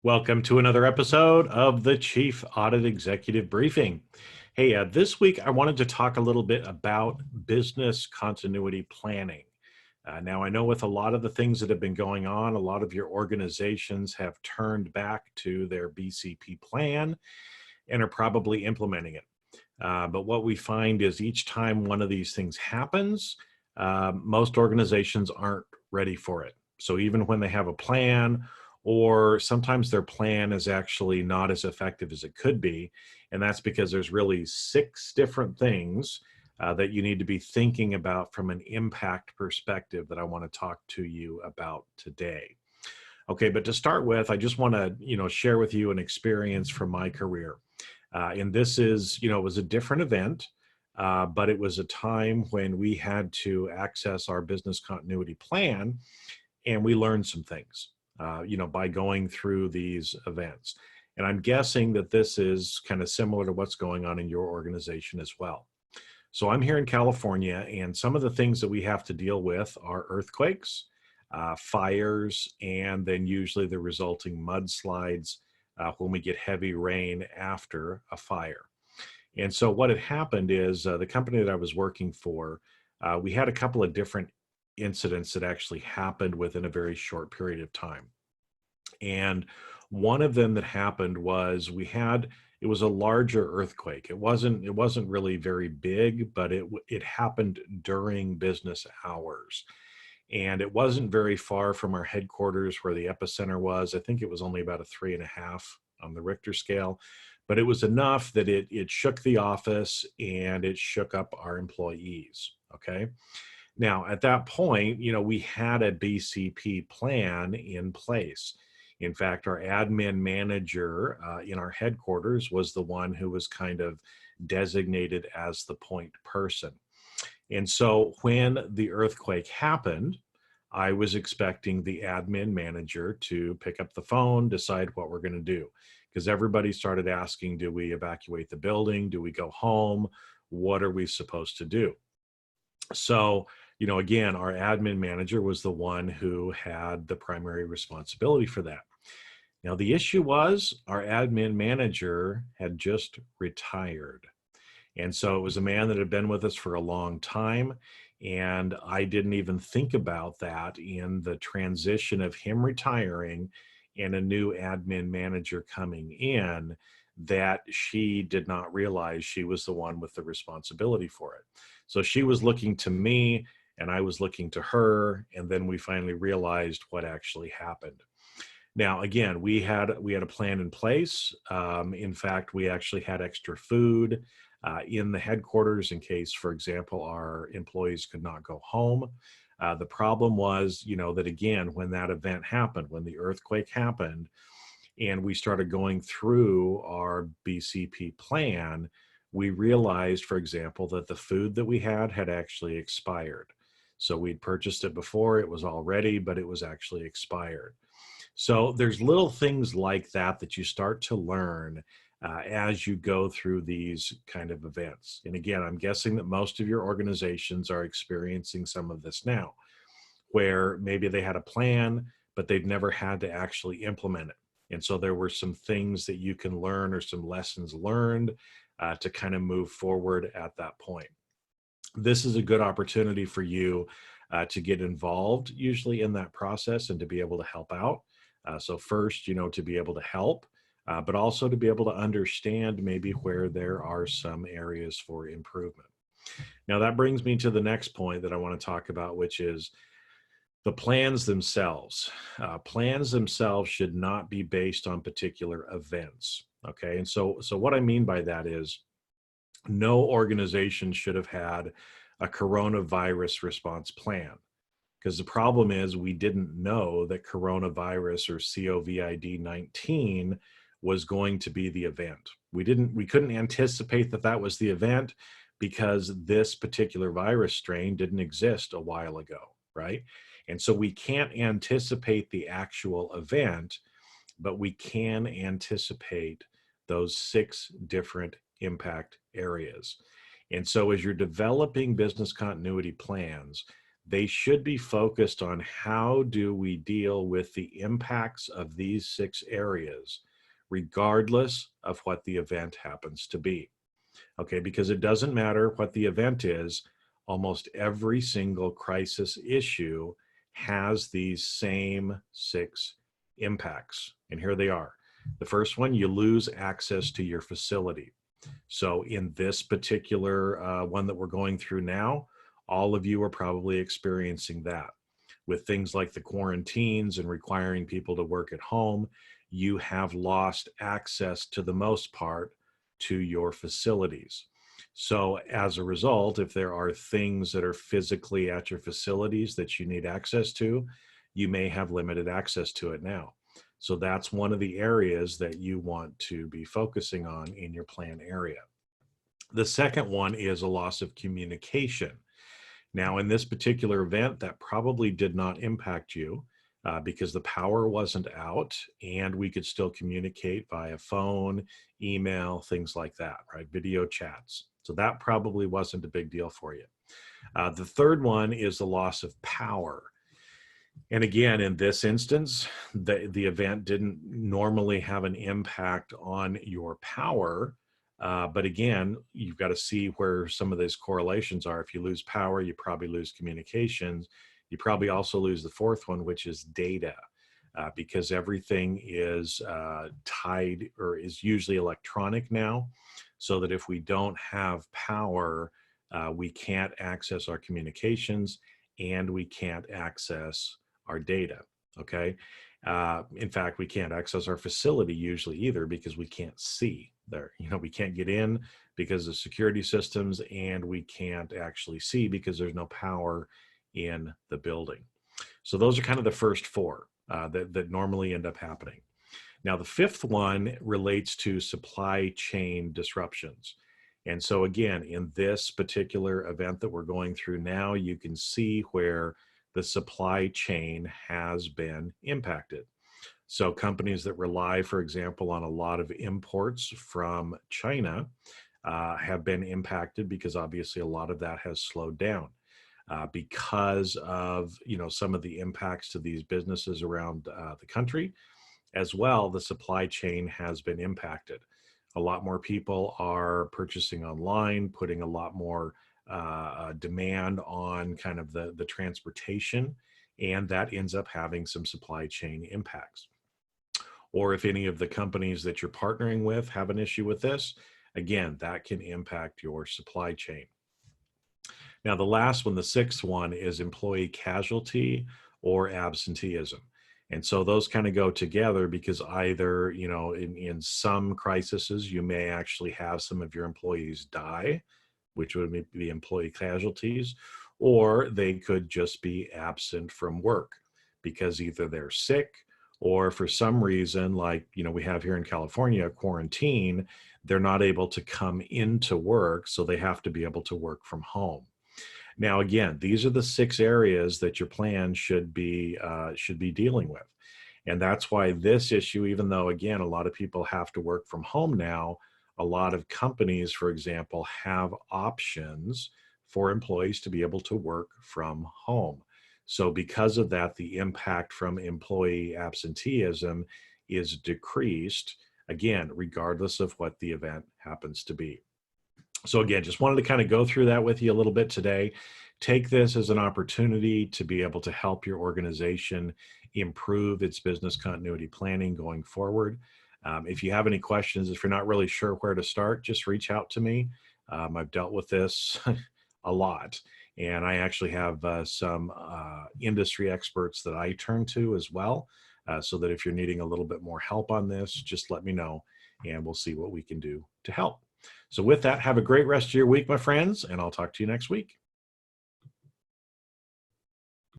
Welcome to another episode of the Chief Audit Executive Briefing. Hey, this week I wanted to talk a little bit about business continuity planning. Now, I know with a lot of the things that have been going on, a lot of your organizations have turned back to their BCP plan and are probably implementing it. But what we find is each time one of these things happens, most organizations aren't ready for it. So even when they have a plan, or sometimes their plan is actually not as effective as it could be, and that's because there's really 6 different things that you need to be thinking about from an impact perspective that I want to talk to you about today. Okay, but to start with, I just want to, share with you an experience from my career. And this is, it was a different event, but it was a time when we had to access our business continuity plan, and we learned some things, by going through these events. And I'm guessing that this is kind of similar to what's going on in your organization as well. So I'm here in California, and some of the things that we have to deal with are earthquakes, fires, and then usually the resulting mudslides when we get heavy rain after a fire. And so what had happened is the company that I was working for, we had a couple of different incidents that actually happened within a very short period of time. And one of them that happened was it was a larger earthquake. It wasn't really very big, but it happened during business hours. And it wasn't very far from our headquarters where the epicenter was. I think it was only about a 3.5 on the Richter scale, but it was enough that it shook the office and it shook up our employees. Okay. Now, at that point, we had a BCP plan in place. In fact, our admin manager in our headquarters was the one who was kind of designated as the point person. And so when the earthquake happened, I was expecting the admin manager to pick up the phone, decide what we're going to do. Because everybody started asking, do we evacuate the building? Do we go home? What are we supposed to do? So, again, our admin manager was the one who had the primary responsibility for that. Now, the issue was our admin manager had just retired. And so it was a man that had been with us for a long time. And I didn't even think about that in the transition of him retiring and a new admin manager coming in, that she did not realize she was the one with the responsibility for it. So she was looking to me and I was looking to her. And then we finally realized what actually happened. Now, again, we had a plan in place. In fact, we actually had extra food in the headquarters in case, for example, our employees could not go home. The problem was, that again, when that event happened, when the earthquake happened, and we started going through our BCP plan, we realized, for example, that the food that we had actually expired. So we'd purchased it before, it was all ready, but it was actually expired. So there's little things like that that you start to learn as you go through these kind of events. And again, I'm guessing that most of your organizations are experiencing some of this now, where maybe they had a plan, but they've never had to actually implement it. And so there were some things that you can learn or some lessons learned to kind of move forward at that point. This is a good opportunity for you to get involved usually in that process and to be able to help out. So first, to be able to help, but also to be able to understand maybe where there are some areas for improvement. Now that brings me to the next point that I want to talk about, which is the plans themselves. Plans themselves should not be based on particular events. Okay, and so what I mean by that is no organization should have had a coronavirus response plan. Because the problem is we didn't know that coronavirus or COVID-19 was going to be the event. We couldn't anticipate that was the event because this particular virus strain didn't exist a while ago, right? And so we can't anticipate the actual event, but we can anticipate those 6 different impact areas. And so as you're developing business continuity plans, they should be focused on how do we deal with the impacts of these 6 areas, regardless of what the event happens to be. Okay, because it doesn't matter what the event is, almost every single crisis issue has these same 6 impacts. And here they are. The first one, you lose access to your facility. So in this particular one that we're going through now, all of you are probably experiencing that. With things like the quarantines and requiring people to work at home, you have lost access to the most part to your facilities. So as a result, if there are things that are physically at your facilities that you need access to, you may have limited access to it now. So that's one of the areas that you want to be focusing on in your plan area. The second one is a loss of communication. Now, in this particular event, that probably did not impact you because the power wasn't out and we could still communicate via phone, email, things like that, right? Video chats. So that probably wasn't a big deal for you. The third one is the loss of power. And again, in this instance, the event didn't normally have an impact on your power. But again, you've got to see where some of those correlations are. If you lose power, you probably lose communications. You probably also lose the fourth one, which is data, because everything is tied or is usually electronic now. So that if we don't have power, we can't access our communications and we can't access our data, okay? In fact, we can't access our facility usually either because we can't see there. You know, we can't get in because of security systems and we can't actually see because there's no power in the building. So those are kind of the first 4 that normally end up happening. Now, the fifth one relates to supply chain disruptions. And so again, in this particular event that we're going through now, you can see where the supply chain has been impacted. So companies that rely, for example, on a lot of imports from China have been impacted because obviously a lot of that has slowed down because of, you know, some of the impacts to these businesses around the country. As well, the supply chain has been impacted. A lot more people are purchasing online, putting a lot more demand on kind of the transportation, and that ends up having some supply chain impacts. Or if any of the companies that you're partnering with have an issue with this, again, that can impact your supply chain. Now, the last one, the sixth one, is employee casualty or absenteeism. And so those kind of go together because either, you know, in some crises, you may actually have some of your employees die, which would be employee casualties, or they could just be absent from work because either they're sick or for some reason, like, you know, we have here in California, quarantine, they're not able to come into work, so they have to be able to work from home. Now, again, these are the 6 areas that your plan should be dealing with. And that's why this issue, even though, again, a lot of people have to work from home now, a lot of companies, for example, have options for employees to be able to work from home. So because of that, the impact from employee absenteeism is decreased, again, regardless of what the event happens to be. So again, just wanted to kind of go through that with you a little bit today. Take this as an opportunity to be able to help your organization improve its business continuity planning going forward. If you have any questions, if you're not really sure where to start, just reach out to me. I've dealt with this a lot, and I actually have some industry experts that I turn to as well, so that if you're needing a little bit more help on this, just let me know, and we'll see what we can do to help. So with that, have a great rest of your week, my friends, and I'll talk to you next week.